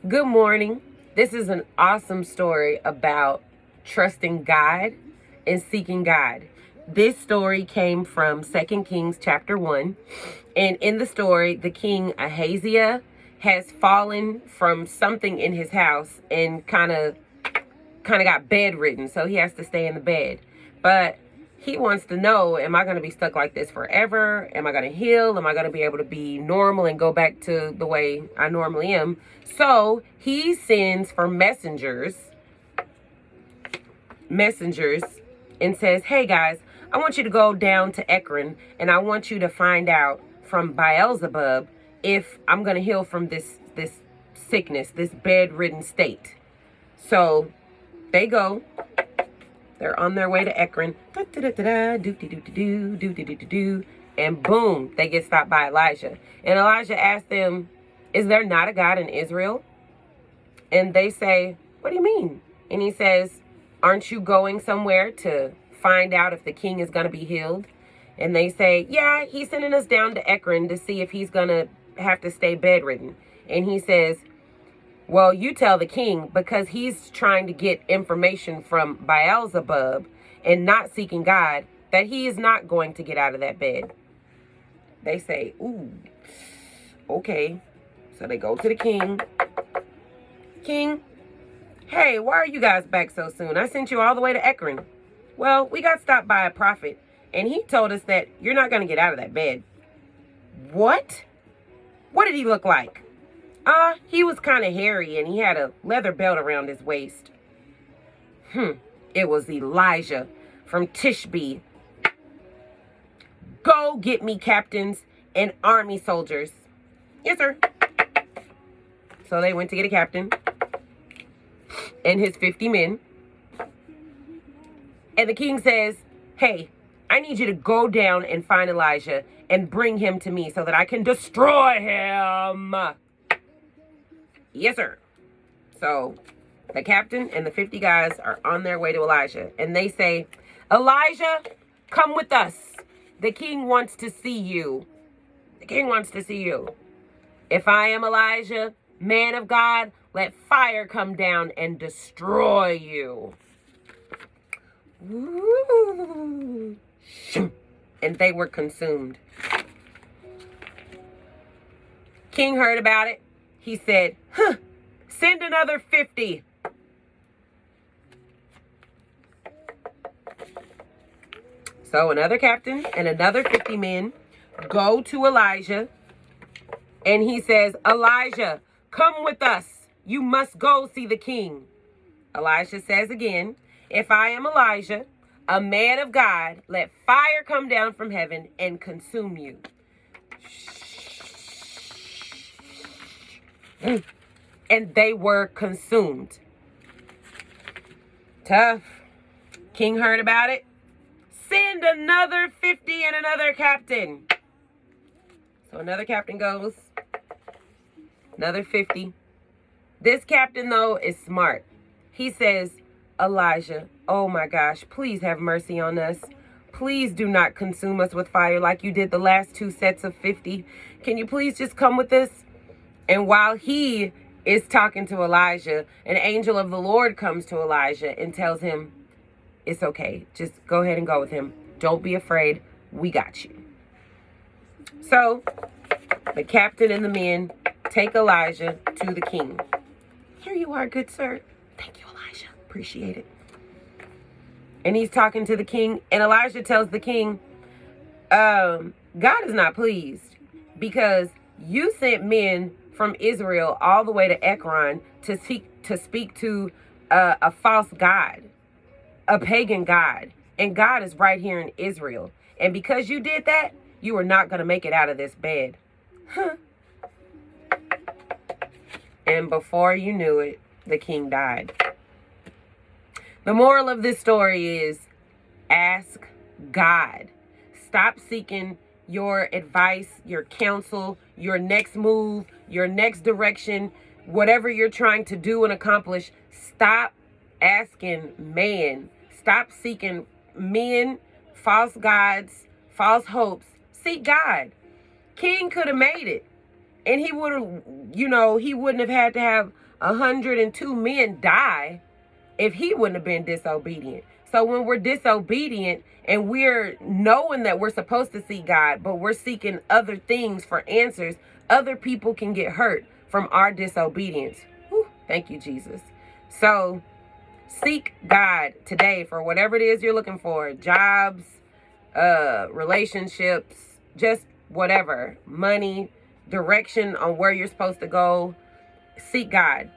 Good morning. This is an awesome story about trusting God and seeking God. This story came from 2 Kings chapter 1. And in the story, the king Ahaziah has fallen from something in his house and kind of got bedridden, so he has to stay in the bed. But he wants to know, am I going to be stuck like this forever? Am I going to heal? Am I going to be able to be normal and go back to the way I normally am? So he sends for messengers and says, hey guys, I want you to go down to Ekron and I want you to find out from Beelzebub if I'm going to heal from this sickness, this bedridden state. So they go. They're on their way to Ekron. And boom, they get stopped by Elijah. And Elijah asked them, is there not a God in Israel? And they say, what do you mean? And he says, aren't you going somewhere to find out if the king is going to be healed? And they say, yeah, he's sending us down to Ekron to see if he's going to have to stay bedridden. And he says, well, you tell the king, because he's trying to get information from Beelzebub and not seeking God, that he is not going to get out of that bed. They say, ooh, okay. So they go to the king. King, hey, why are you guys back so soon? I sent you all the way to Ekron. Well, we got stopped by a prophet, and he told us that you're not going to get out of that bed. What? What did he look like? He was kind of hairy and he had a leather belt around his waist. It was Elijah from Tishbe. Go get me captains and army soldiers. Yes, sir. So they went to get a captain and his 50 men. And the king says, hey, I need you to go down and find Elijah and bring him to me so that I can destroy him. Yes, sir. So the captain and the 50 guys are on their way to Elijah. And they say, Elijah, come with us. The king wants to see you. The king wants to see you. If I am Elijah, man of God, let fire come down and destroy you. Woo. And they were consumed. King heard about it. He said, send another 50. So another captain and another 50 men go to Elijah. And he says, Elijah, come with us. You must go see the king. Elijah says again, if I am Elijah, a man of God, let fire come down from heaven and consume you. And they were consumed. Tough. King heard about it. Send another 50 and another captain. So another captain goes. Another 50. This captain, though, is smart. He says, Elijah, oh my gosh, please have mercy on us. Please do not consume us with fire like you did the last 2 sets of 50. Can you please just come with us? And while he is talking to Elijah, an angel of the Lord comes to Elijah and tells him, it's okay. Just go ahead and go with him. Don't be afraid. We got you. So the captain and the men take Elijah to the king. Here you are, good sir. Thank you, Elijah. Appreciate it. And he's talking to the king. And Elijah tells the king, God is not pleased because you sent men from Israel all the way to Ekron to speak to a false god, a pagan god. And God is right here in Israel. And because you did that, you are not going to make it out of this bed. And before you knew it, the king died. The moral of this story is ask God. Stop seeking your advice, your counsel, your next move, your next direction, whatever you're trying to do and accomplish. Stop asking man. Stop seeking men, false gods, false hopes. Seek God. King could have made it. And he would have, he wouldn't have had to have 102 men die if he wouldn't have been disobedient. So when we're disobedient and we're knowing that we're supposed to seek God, but we're seeking other things for answers, other people can get hurt from our disobedience. Whew, thank you, Jesus. So seek God today for whatever it is you're looking for. Jobs, relationships, just whatever. Money, direction on where you're supposed to go. Seek God.